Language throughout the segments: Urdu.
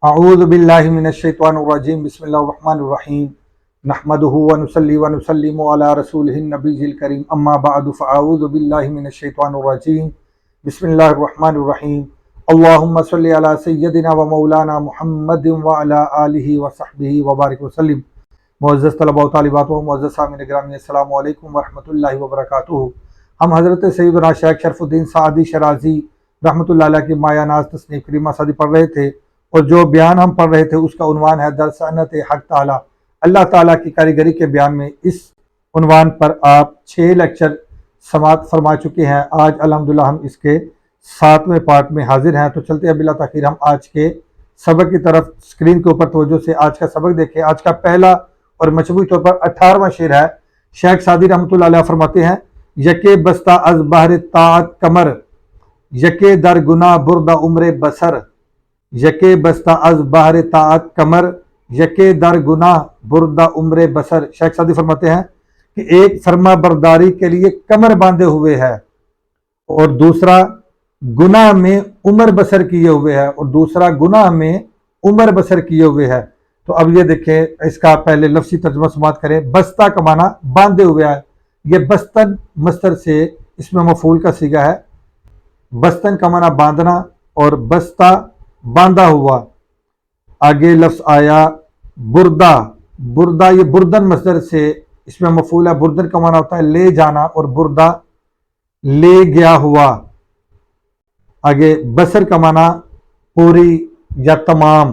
اعوذ باللہ من الشیطان الرجیم بسم اللہ الرحمن الرحیم نحمدہ ونصلی ونسلم علی رسولہ النبی الکریم اما بعد فاعوذ باللہ من الشیطان الرجیم بسم اللہ الرحمن الرحیم اللہم صلی علی سیدنا و مولانا محمد وعلی آلہ وصحبہ وبارک وسلم۔ معزز طلباء و طالبات و معزز سامعین گرامی، السلام علیکم ورحمۃ اللہ وبرکاتہ۔ ہم حضرت سیدنا شیخ شرف الدین سعدی شرازی رحمۃ اللہ علیہ کی مایہ ناز تصنیف کریمہ صدی پڑھ رہے تھے، اور جو بیان ہم پڑھ رہے تھے اس کا عنوان ہے در صنعت حق تعالی، اللہ تعالیٰ کی کاریگری کے بیان میں۔ اس عنوان پر آپ 6 لیکچر سماعت فرما چکے ہیں۔ آج الحمدللہ ہم اس کے 7ویں پارٹ میں حاضر ہیں، تو چلتے ہیں بلا تاخیر ہم آج کے سبق کی طرف۔ اسکرین کے اوپر توجہ سے آج کا سبق دیکھیں۔ آج کا پہلا اور مجموعی طور پر 18واں شعر ہے۔ شیخ سعدی رحمۃ اللہ علیہ فرماتے ہیں، یکے بستہ از بحر طاعت کمر، یکے در گناہ بردہ عمر بسر، یکے بستہ از بحر طاعت کمر، یکے در گناہ بردہ عمر بسر۔ شیخ سعدی فرماتے ہیں کہ ایک فرما برداری کے لیے کمر باندھے ہوئے ہے، اور دوسرا گناہ میں عمر بسر کیے ہوئے ہے، اور دوسرا گناہ میں عمر بسر کیے ہوئے ہے۔ تو اب یہ دیکھیں، اس کا پہلے لفظی ترجمہ سماعت کریں۔ بستہ کا معنی باندھے ہوئے ہے، یہ بستن مصدر سے اس میں مفعول کا صیغہ ہے۔ بستن کا معنی باندھنا، اور بستہ باندھا ہوا۔ آگے لفظ آیا بردہ، بردہ یہ بردن مصدر سے اس میں مفعول ہے۔ بردن کا معنی ہوتا ہے لے جانا، اور بردہ لے گیا ہوا۔ آگے بسر کا معنی پوری یا تمام،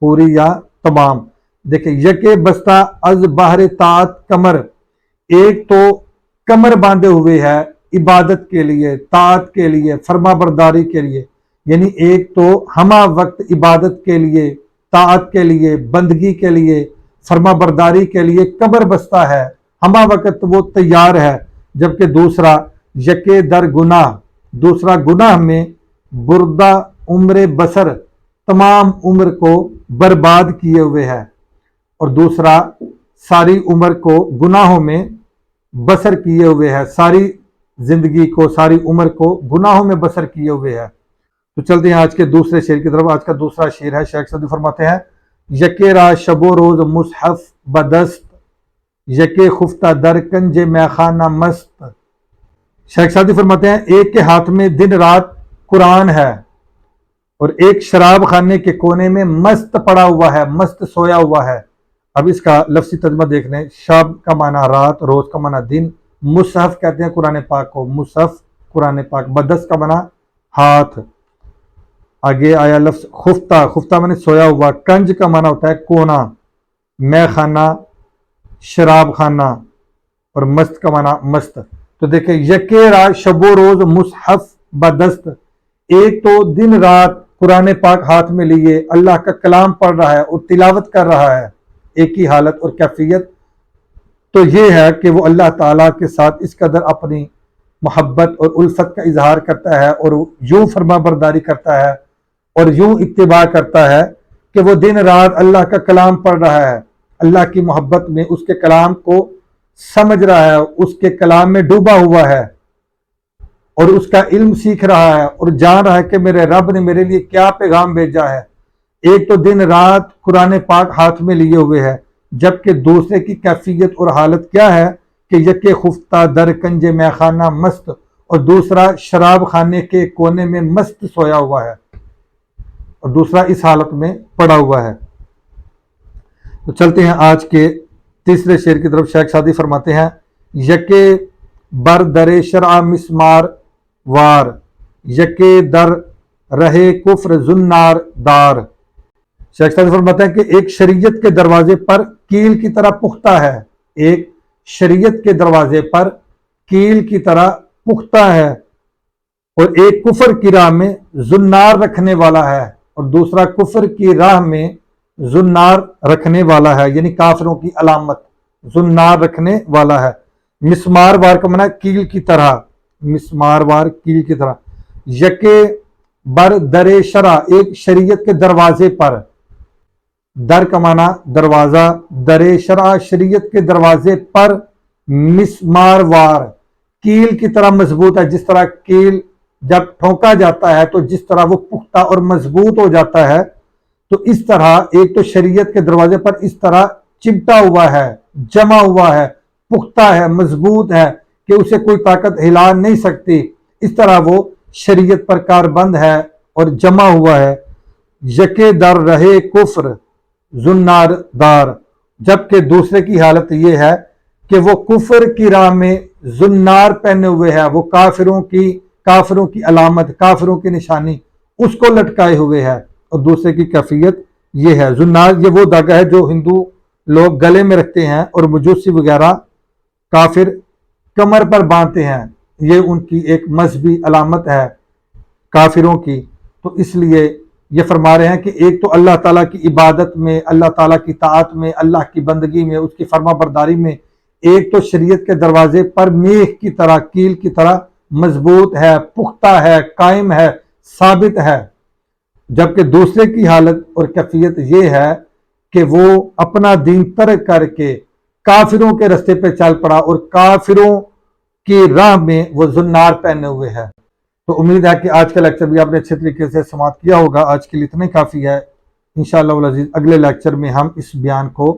پوری یا تمام۔ دیکھیں، یکے بستہ از بحر طاعت کمر، ایک تو کمر باندھے ہوئے ہے عبادت کے لیے، طاعت کے لیے، فرما برداری کے لیے، یعنی ایک تو ہمہ وقت عبادت کے لیے، طاعت کے لیے، بندگی کے لیے، فرما برداری کے لیے کمر بستہ ہے، ہمہ وقت وہ تیار ہے۔ جبکہ دوسرا یکے در گناہ، دوسرا گناہ میں بردہ عمر بسر، تمام عمر کو برباد کیے ہوئے ہے، اور دوسرا ساری عمر کو گناہوں میں بسر کیے ہوئے ہے، ساری زندگی کو، ساری عمر کو گناہوں میں بسر کیے ہوئے ہے۔ تو چلتے ہیں آج کے دوسرے شعر کی طرف۔ آج کا دوسرا شعر ہے، شیخ سعدی فرماتے ہیں، یکے را شب و روز مصحف بدست، یکے خفتہ در کنج میخانہ مست۔ شیخ سعدی فرماتے ہیں، ایک کے ہاتھ میں دن رات قرآن ہے، اور ایک شراب خانے کے کونے میں مست پڑا ہوا ہے، مست سویا ہوا ہے۔ اب اس کا لفظی ترجمہ دیکھ لیں۔ شب کا معنی رات، روز کا معنی دن، مصحف کہتے ہیں قرآن پاک کو، مصحف قرآن پاک، بدست کا معنی ہاتھ۔ آگے آیا لفظ خفتہ، خفتہ معنی سویا ہوا، کنج کا معنی ہوتا ہے کونا، مے خانہ شراب خانہ، اور مست کا معنی مست۔ تو دیکھیں، یکے رات شب و روز مصحف بدست، ایک تو دن رات قرآن پاک ہاتھ میں لیے اللہ کا کلام پڑھ رہا ہے اور تلاوت کر رہا ہے، ایک ہی حالت اور کیفیت تو یہ ہے کہ وہ اللہ تعالیٰ کے ساتھ اس قدر اپنی محبت اور الفت کا اظہار کرتا ہے، اور یوں فرما برداری کرتا ہے اور یوں اتباع کرتا ہے کہ وہ دن رات اللہ کا کلام پڑھ رہا ہے، اللہ کی محبت میں اس کے کلام کو سمجھ رہا ہے، اس کے کلام میں ڈوبا ہوا ہے، اور اس کا علم سیکھ رہا ہے، اور جان رہا ہے کہ میرے رب نے میرے لیے کیا پیغام بھیجا ہے۔ ایک تو دن رات قرآن پاک ہاتھ میں لیے ہوئے ہے، جبکہ دوسرے کی کیفیت اور حالت کیا ہے کہ یکے خفتہ در کنج میخانہ مست، اور دوسرا شراب خانے کے کونے میں مست سویا ہوا ہے، اور دوسرا اس حالت میں پڑا ہوا ہے۔ تو چلتے ہیں آج کے تیسرے شعر کی طرف۔ شیخ سعدی فرماتے ہیں، یکے بر در شرع مسمار وار، یکے در رہے کفر زنار دار۔ شیخ سعدی فرماتے ہیں کہ ایک شریعت کے دروازے پر کیل کی طرح پختہ ہے، ایک شریعت کے دروازے پر کیل کی طرح پختہ ہے، اور ایک کفر کی راہ میں زنار رکھنے والا ہے، اور دوسرا کفر کی راہ میں زنار رکھنے والا ہے، یعنی کافروں کی علامت زنار رکھنے والا ہے۔ مسمار وار کا معنی کیل کی طرح، مسمار وار کیل کی طرح۔ یکے بر در شرع، ایک شریعت کے دروازے پر، در کا معنی دروازہ، در شرع شریعت کے دروازے پر، مسمار وار کیل کی طرح مضبوط ہے، جس طرح کیل جب ٹھونکا جاتا ہے تو جس طرح وہ پختہ اور مضبوط ہو جاتا ہے، تو اس طرح ایک تو شریعت کے دروازے پر اس طرح چمٹا ہوا ہے، جمع ہوا ہے، پختہ ہے، مضبوط ہے کہ اسے کوئی طاقت ہلا نہیں سکتی، اس طرح وہ شریعت پر کاربند ہے اور جمع ہوا ہے۔ یکے در رہے کفر زنار دار، جبکہ دوسرے کی حالت یہ ہے کہ وہ کفر کی راہ میں زنار پہنے ہوئے ہے، وہ کافروں کی علامت، کافروں کی نشانی اس کو لٹکائے ہوئے ہے، اور دوسرے کی کیفیت یہ ہے۔ زنار یہ وہ داغا ہے جو ہندو لوگ گلے میں رکھتے ہیں اور مجوسی وغیرہ کافر کمر پر باندھتے ہیں، یہ ان کی ایک مذہبی علامت ہے کافروں کی۔ تو اس لیے یہ فرما رہے ہیں کہ ایک تو اللہ تعالیٰ کی عبادت میں، اللہ تعالیٰ کی طاعت میں، اللہ کی بندگی میں، اس کی فرما برداری میں ایک تو شریعت کے دروازے پر میخ کی طرح، کیل کی طرح مضبوط ہے، پختہ ہے، قائم ہے، ثابت ہے، جبکہ دوسرے کی حالت اور کیفیت یہ ہے کہ وہ اپنا دین ترک کر کے کافروں کے رستے پہ چل پڑا اور کافروں کی راہ میں وہ زنار پہنے ہوئے ہے۔ تو امید ہے کہ آج کا لیکچر بھی آپ نے اچھے طریقے سے سماعت کیا ہوگا۔ آج کے لیے اتنا ہی کافی ہے، انشاءاللہ العزیز اگلے لیکچر میں ہم اس بیان کو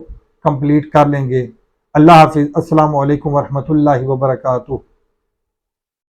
کمپلیٹ کر لیں گے۔ اللہ حافظ، السلام علیکم ورحمۃ اللہ وبرکاتہ۔